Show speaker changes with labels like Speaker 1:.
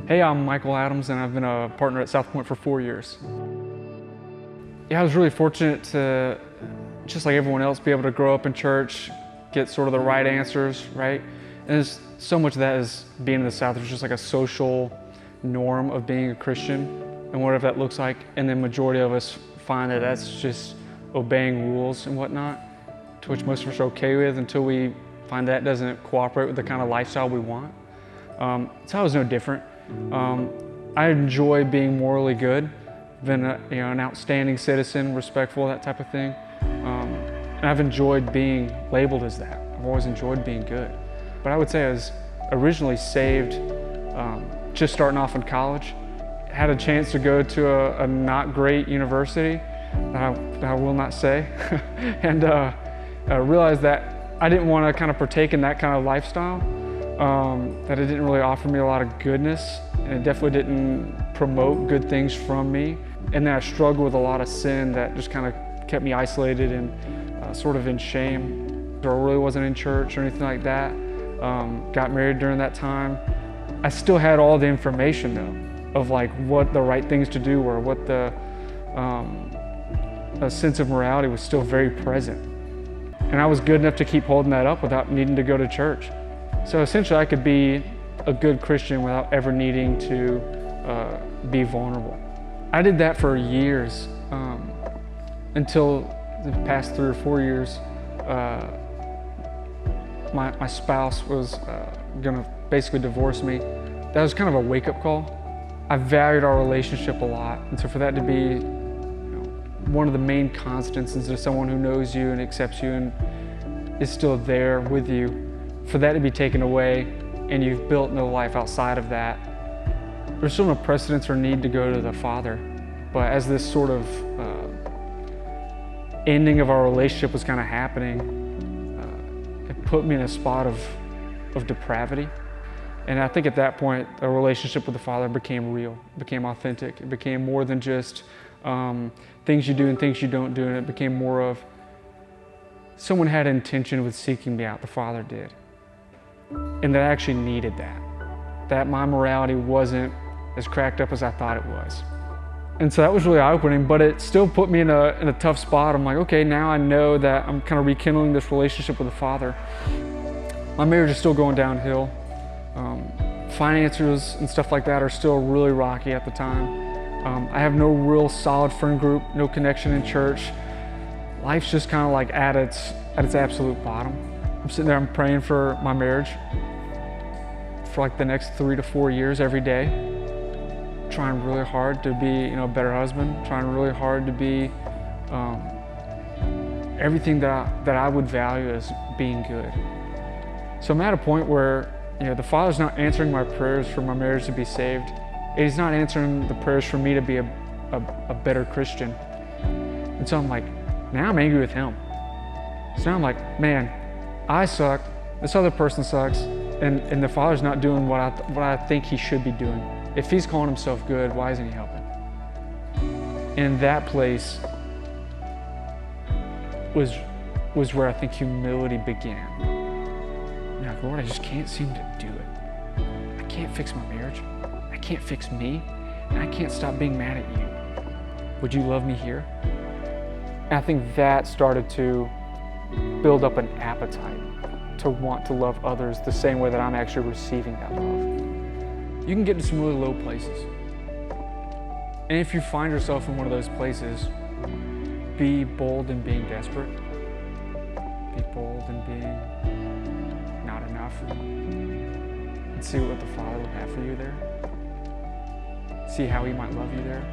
Speaker 1: Hey, I'm Michael Adams, and I've been a partner at South Point for 4 years. Yeah, I was really fortunate to, just like everyone else, be able to grow up in church, get sort of the right answers, right? And there's so much of that is being in the South. There's just like a social norm of being a Christian and whatever that looks like. And the majority of us find that that's just obeying rules and whatnot, to which most of us are okay with until we find that doesn't cooperate with the kind of lifestyle we want. So I was no different. I enjoy being morally good, been an outstanding citizen, respectful, that type of thing. And I've enjoyed being labeled as that. I've always enjoyed being good. But I would say I was originally saved just starting off in college. Had a chance to go to a not great university that I will not say. And realized that I didn't want to kind of partake in that kind of lifestyle. That it didn't really offer me a lot of goodness, and it definitely didn't promote good things from me. And then I struggled with a lot of sin that just kind of kept me isolated and sort of in shame. I really wasn't in church or anything like that. Got married during that time. I still had all the information though, of like what the right things to do were, what the a sense of morality was still very present. And I was good enough to keep holding that up without needing to go to church. So essentially I could be a good Christian without ever needing to be vulnerable. I did that for years until the past 3 or 4 years. My spouse was gonna basically divorce me. That was kind of a wake-up call. I valued our relationship a lot, and so for that to be one of the main constants into someone who knows you and accepts you and is still there with you, for that to be taken away and you've built no life outside of that, there's still no precedence or need to go to the Father. But as this sort of ending of our relationship was kind of happening, it put me in a spot of depravity. And I think at that point, the relationship with the Father became real, became authentic. It became more than just things you do and things you don't do, and it became more of someone had intention with seeking me out, the Father did. And that I actually needed that my morality wasn't as cracked up as I thought it was. And so that was really eye-opening, but it still put me in a tough spot. I'm like, okay, now I know that I'm kind of rekindling this relationship with the Father. My marriage is still going downhill. Finances and stuff like that are still really rocky at the time. I have no real solid friend group, no connection in church. Life's just kind of like at its absolute bottom. I'm sitting there, I'm praying for my marriage for like the next 3 to 4 years every day. Trying really hard to be a better husband, trying really hard to be everything that I would value as being good. So I'm at a point where the Father's not answering my prayers for my marriage to be saved. He's not answering the prayers for me to be a better Christian. And so I'm like, now I'm angry with him. So now I'm like, man, I suck, this other person sucks, and the Father's not doing what I think he should be doing. If he's calling himself good, why isn't he helping? In that place was where I think humility began. I'm like, Lord, I just can't seem to do it. I can't fix my marriage. I can't fix me, and I can't stop being mad at you. Would you love me here? And I think that started to build up an appetite to want to love others the same way that I'm actually receiving that love. You can get to some really low places. And if you find yourself in one of those places, be bold in being desperate. Be bold in being not enough. And see what the Father will have for you there. See how he might love you there.